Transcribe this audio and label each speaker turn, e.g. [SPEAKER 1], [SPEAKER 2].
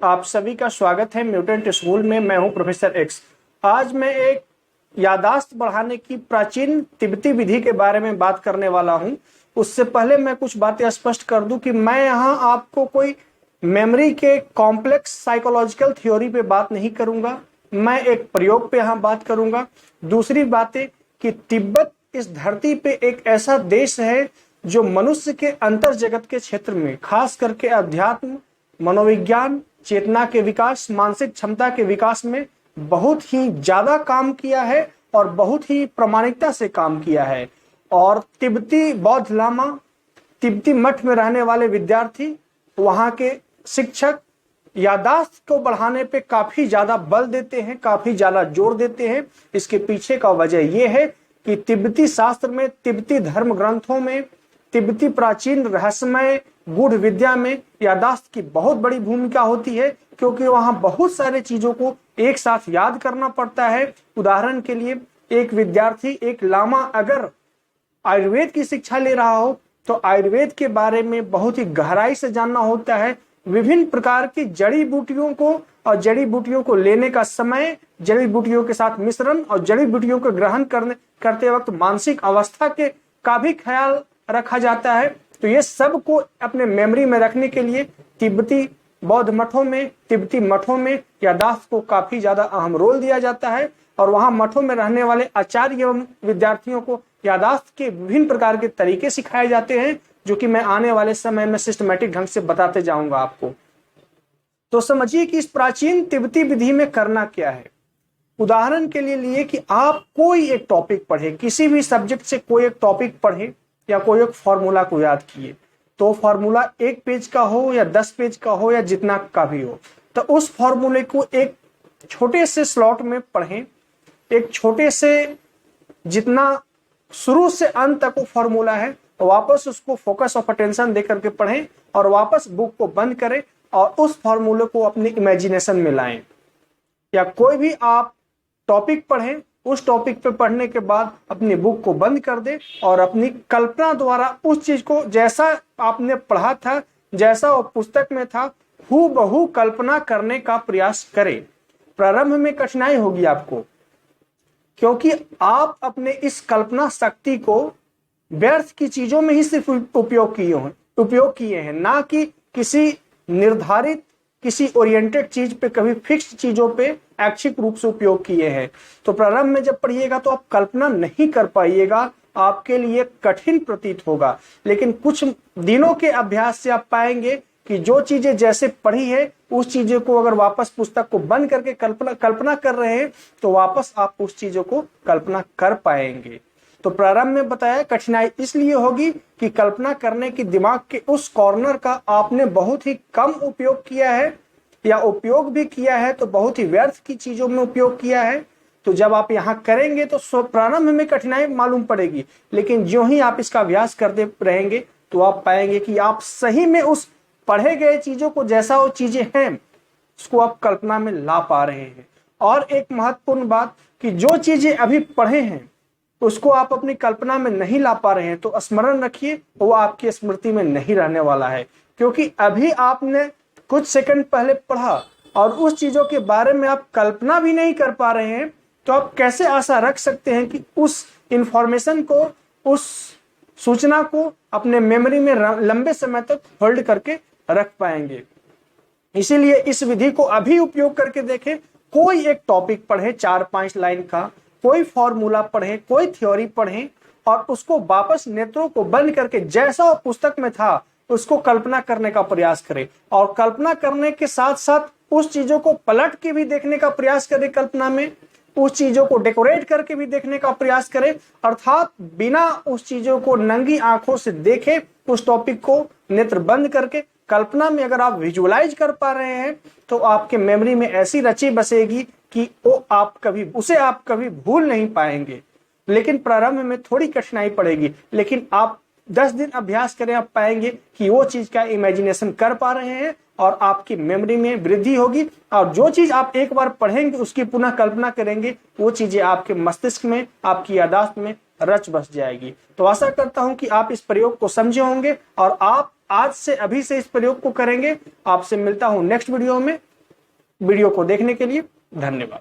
[SPEAKER 1] आप सभी का स्वागत है म्यूटेंट स्कूल में। मैं हूं प्रोफेसर एक्स। आज मैं एक यादाश्त बढ़ाने की प्राचीन तिब्बती विधि के बारे में बात करने वाला हूं। उससे पहले मैं कुछ बातें स्पष्ट कर दूं कि मैं यहां आपको कोई मेमोरी के कॉम्प्लेक्स साइकोलॉजिकल थ्योरी पे बात नहीं करूंगा। मैं एक प्रयोग पे यहां बात करूंगा। दूसरी बातें कि तिब्बत इस धरती पे एक ऐसा देश है जो मनुष्य के अंतर जगत के क्षेत्र में, खास करके अध्यात्म, मनोविज्ञान, चेतना के विकास, मानसिक क्षमता के विकास में बहुत ही ज्यादा काम किया है और बहुत ही प्रामाणिकता से काम किया है। और तिब्बती बौद्ध लामा, तिब्बती मठ में रहने वाले विद्यार्थी, वहां के शिक्षक यादाश्त को बढ़ाने पे काफी ज्यादा बल देते हैं, काफी ज्यादा जोर देते हैं। इसके पीछे का वजह यह है कि तिब्बती शास्त्र में, तिब्बती धर्म ग्रंथों में, तिब्बती प्राचीन रहस्यमय गूढ़ विद्या में यादाश्त की बहुत बड़ी भूमिका होती है, क्योंकि वहां बहुत सारे चीजों को एक साथ याद करना पड़ता है। उदाहरण के लिए, एक विद्यार्थी, एक लामा अगर आयुर्वेद की शिक्षा ले रहा हो तो आयुर्वेद के बारे में बहुत ही गहराई से जानना होता है। विभिन्न प्रकार की जड़ी बूटियों को और जड़ी बूटियों को लेने का समय, जड़ी बूटियों के साथ मिश्रण और जड़ी बूटियों को ग्रहण करते वक्त मानसिक अवस्था के का भी ख्याल रखा जाता है। तो ये सब को अपने मेमोरी में रखने के लिए तिब्बती बौद्ध मठों में, तिब्बती मठों में यादाश्त को काफी ज्यादा अहम रोल दिया जाता है। और वहां मठों में रहने वाले आचार्य एवं विद्यार्थियों को यादाश्त के विभिन्न प्रकार के तरीके सिखाए जाते हैं, जो कि मैं आने वाले समय में सिस्टमैटिक ढंग से बताते जाऊंगा आपको। तो समझिए कि इस प्राचीन तिब्बती विधि में करना क्या है। उदाहरण के लिए कि आप कोई एक टॉपिक पढ़े, किसी भी सब्जेक्ट से कोई एक टॉपिक पढ़े या कोई एक फॉर्मूला को याद किए, तो फॉर्मूला 1 पेज का हो या 10 पेज का हो या जितना का भी हो, तो उस फॉर्मूले को एक छोटे से स्लॉट में पढ़ें। एक छोटे से, जितना शुरू से अंत तक वो फॉर्मूला है, तो वापस उसको फोकस ऑफ अटेंशन देकर के पढ़ें और वापस बुक को बंद करें और उस फॉर्मूले को अपनी इमेजिनेशन में लाएं। या कोई भी आप टॉपिक पढ़ें, उस टॉपिक पे पढ़ने के बाद अपनी बुक को बंद कर दे और अपनी कल्पना द्वारा उस चीज को, जैसा आपने पढ़ा था, जैसा वो पुस्तक में था, हूबहू कल्पना करने का प्रयास करें। प्रारंभ में कठिनाई होगी आपको, क्योंकि आप अपने इस कल्पना शक्ति को व्यर्थ की चीजों में ही सिर्फ उपयोग किए हैं, ना कि किसी निर्धारित, किसी ओरिएंटेड चीज पे, कभी फिक्स्ड चीजों पे ऐच्छिक रूप से उपयोग किए हैं। तो प्रारंभ में जब पढ़िएगा तो आप कल्पना नहीं कर पाइएगा, आपके लिए कठिन प्रतीत होगा। लेकिन कुछ दिनों के अभ्यास से आप पाएंगे कि जो चीजें जैसे पढ़ी है, उस चीजों को अगर वापस पुस्तक को बंद करके कल्पना कर रहे हैं, तो वापस आप उस चीजों को कल्पना कर पाएंगे। तो प्रारंभ में बताया कठिनाई इसलिए होगी कि कल्पना करने की दिमाग के उस कॉर्नर का आपने बहुत ही कम उपयोग किया है, या उपयोग भी किया है तो बहुत ही व्यर्थ की चीजों में उपयोग किया है। तो जब आप यहाँ करेंगे तो प्रारंभ में कठिनाई मालूम पड़ेगी, लेकिन जो ही आप इसका अभ्यास करते रहेंगे तो आप पाएंगे कि आप सही में उस पढ़े गए चीजों को, जैसा वो चीजें हैं, उसको आप कल्पना में ला पा रहे हैं। और एक महत्वपूर्ण बात कि जो चीजें अभी पढ़े हैं उसको आप अपनी कल्पना में नहीं ला पा रहे हैं, तो स्मरण रखिए, वो आपकी स्मृति में नहीं रहने वाला है। क्योंकि अभी आपने कुछ सेकंड पहले पढ़ा और उस चीजों के बारे में आप कल्पना भी नहीं कर पा रहे हैं, तो आप कैसे आशा रख सकते हैं कि उस इंफॉर्मेशन को, उस सूचना को अपने मेमोरी में लंबे समय तक होल्ड करके रख पाएंगे। इसीलिए इस विधि को अभी उपयोग करके देखें। कोई एक टॉपिक पढ़े 4-5 लाइन का, कोई फॉर्मूला पढ़ें, कोई थ्योरी पढ़ें और उसको वापस नेत्रों को बंद करके जैसा वो पुस्तक में था उसको कल्पना करने का प्रयास करें। और कल्पना करने के साथ साथ उस चीजों को पलट के भी देखने का प्रयास करें, कल्पना में उस चीजों को डेकोरेट करके भी देखने का प्रयास करें। अर्थात बिना उस चीजों को नंगी आंखों से देखे, उस टॉपिक को नेत्र बंद करके कल्पना में अगर आप विजुअलाइज कर पा रहे हैं, तो आपके मेमोरी में ऐसी रची बसेगी कि उसे आप कभी भूल नहीं पाएंगे। लेकिन प्रारंभ में थोड़ी कठिनाई पड़ेगी, लेकिन आप 10 दिन अभ्यास करें, आप पाएंगे कि वो चीज का इमेजिनेशन कर पा रहे हैं और आपकी मेमोरी में वृद्धि होगी। और जो चीज आप एक बार पढ़ेंगे उसकी पुनः कल्पना करेंगे, वो चीजें आपके मस्तिष्क में, आपकी यादाश्त में रच बस जाएगी। तो आशा करता हूं कि आप इस प्रयोग को समझे होंगे और आप आज से अभी से इस प्रयोग को करेंगे। आपसे मिलता हूं नेक्स्ट वीडियो में। वीडियो को देखने के लिए धन्यवाद।